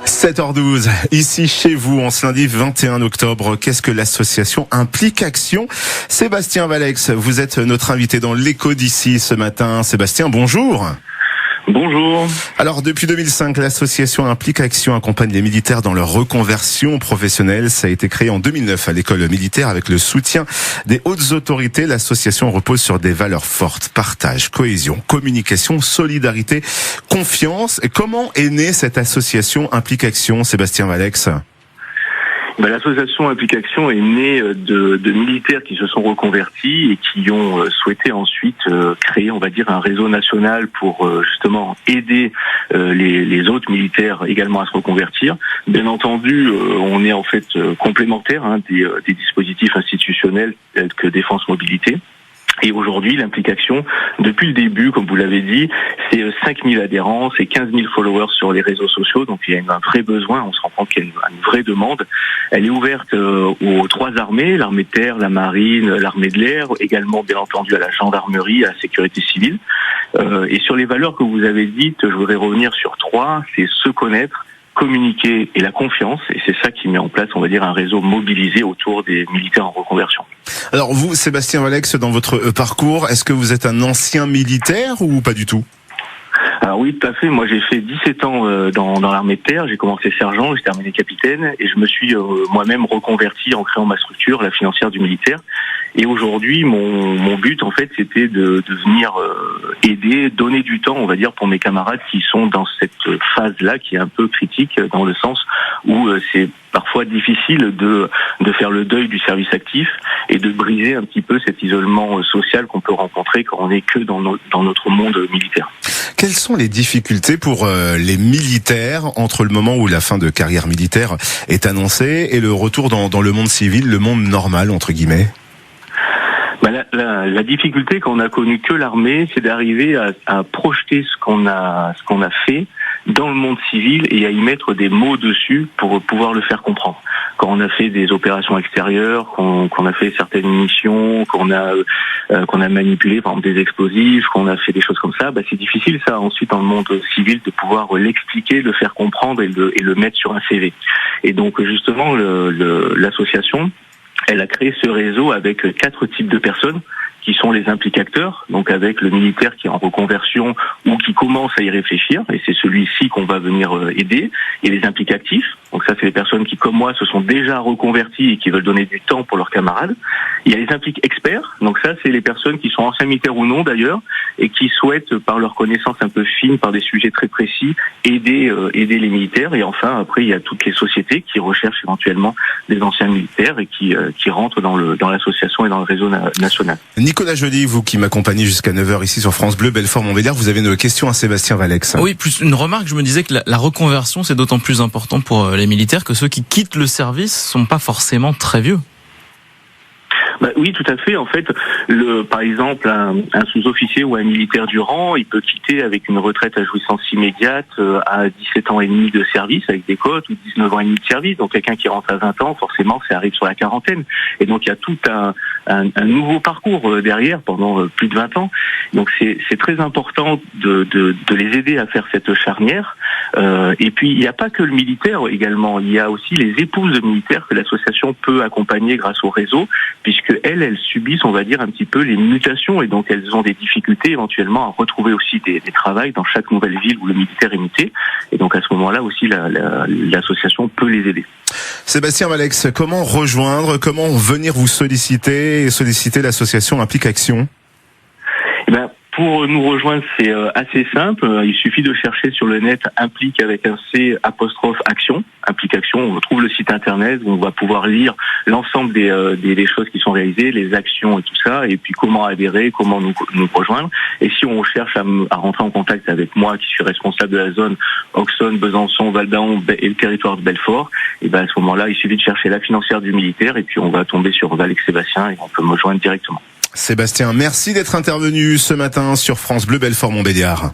7h12, ici chez vous, en ce lundi 21 octobre. Qu'est-ce que l'association Implique Action? Sébastien Valex, vous êtes notre invité dans l'écho d'ici ce matin. Sébastien, bonjour. Bonjour. Alors, depuis 2005, l'association Implique Action accompagne les militaires dans leur reconversion professionnelle. Ça a été créé en 2009 à l'école militaire avec le soutien des hautes autorités. L'association repose sur des valeurs fortes: partage, cohésion, communication, solidarité, confiance. Et comment est née cette association Implique Action, Sébastien Valex? L'association Implique Action est née de militaires qui se sont reconvertis et qui ont souhaité ensuite créer, on va dire, un réseau national pour justement aider les autres militaires également à se reconvertir. Bien entendu, on est en fait complémentaires des dispositifs institutionnels tels que Défense Mobilité. Et aujourd'hui, l'Implique Action, depuis le début, comme vous l'avez dit, c'est 5000 adhérents, c'est 15 000 followers sur les réseaux sociaux. Donc il y a un vrai besoin, on se rend compte qu'il y a une vraie demande. Elle est ouverte aux 3 armées, l'armée de terre, la marine, l'armée de l'air, également bien entendu à la gendarmerie, à la sécurité civile. Et sur les valeurs que vous avez dites, je voudrais revenir sur 3, c'est se connaître, communiquer et la confiance. Et c'est ça qui met en place, on va dire, un réseau mobilisé autour des militaires en reconversion. Alors vous, Sébastien Valex, dans votre parcours, est-ce que vous êtes un ancien militaire ou pas du tout? Alors oui, tout à fait. Moi, j'ai fait 17 ans dans l'armée de terre. J'ai commencé sergent, j'ai terminé capitaine et je me suis moi-même reconverti en créant ma structure, la financière du militaire. Et aujourd'hui, mon but, en fait, c'était de venir aider, donner du temps, on va dire, pour mes camarades qui sont dans cette phase-là, qui est un peu critique, dans le sens où c'est parfois difficile de faire le deuil du service actif et de briser un petit peu cet isolement social qu'on peut rencontrer quand on n'est que dans notre monde militaire. Quelles sont les difficultés pour les militaires entre le moment où la fin de carrière militaire est annoncée et le retour dans le monde civil, le monde normal, entre guillemets? La difficulté qu'on a connue que l'armée, c'est d'arriver à projeter ce qu'on a fait dans le monde civil et à y mettre des mots dessus pour pouvoir le faire comprendre. Quand on a fait des opérations extérieures, qu'on a fait certaines missions, qu'on a manipulé par exemple des explosifs, qu'on a fait des choses comme ça, c'est difficile ça ensuite dans le monde civil de pouvoir l'expliquer, le faire comprendre et le mettre sur un CV. Et donc justement l'association, elle a créé ce réseau avec 4 types de personnes qui sont les implicateurs, donc avec le militaire qui est en reconversion ou qui commence à y réfléchir, et c'est celui-ci qu'on va venir aider, et les implicatifs, donc ça c'est les personnes qui, comme moi, se sont déjà reconverties et qui veulent donner du temps pour leurs camarades. Il y a les impliques experts, donc ça c'est les personnes qui sont anciens militaires ou non d'ailleurs, et qui souhaitent, par leur connaissance un peu fine, par des sujets très précis, aider les militaires. Et enfin, après, il y a toutes les sociétés qui recherchent éventuellement des anciens militaires et qui rentrent dans l'association et dans le réseau national. Nicolas Joly, vous qui m'accompagnez jusqu'à 9h ici sur France Bleu, Belfort-Montbéliard, vous avez une question à Sébastien Valex. Oui, plus une remarque, je me disais que la reconversion, c'est d'autant plus important pour les militaires que ceux qui quittent le service sont pas forcément très vieux. Oui, tout à fait. En fait, par exemple, un sous-officier ou un militaire du rang, il peut quitter avec une retraite à jouissance immédiate à 17 ans et demi de service avec des cotes ou 19 ans et demi de service. Donc quelqu'un qui rentre à 20 ans, forcément, ça arrive sur la quarantaine. Et donc il y a tout un nouveau parcours derrière pendant plus de 20 ans. Donc c'est très important de les aider à faire cette charnière. Et puis il n'y a pas que le militaire également. Il y a aussi les épouses de militaires que l'association peut accompagner grâce au réseau, puisque elles subissent, on va dire, un petit peu les mutations et donc elles ont des difficultés éventuellement à retrouver aussi des travails dans chaque nouvelle ville où le militaire est muté. Et donc à ce moment-là aussi, l'association peut les aider. Sébastien Valex, comment rejoindre, comment venir vous solliciter et solliciter l'association Implique Action? Pour nous rejoindre, c'est assez simple. Il suffit de chercher sur le net Implique avec un C apostrophe Action. Implique Action, on retrouve le site internet où on va pouvoir lire l'ensemble des choses qui sont réalisées, les actions et tout ça, et puis comment adhérer, comment nous rejoindre. Et si on cherche à rentrer en contact avec moi, qui suis responsable de la zone Auxonne, Besançon, Val-d'Aon et le territoire de Belfort, et à ce moment-là, il suffit de chercher la financière du militaire et puis on va tomber sur Valex Sébastien et on peut me joindre directement. Sébastien, merci d'être intervenu ce matin sur France Bleu Belfort-Montbéliard.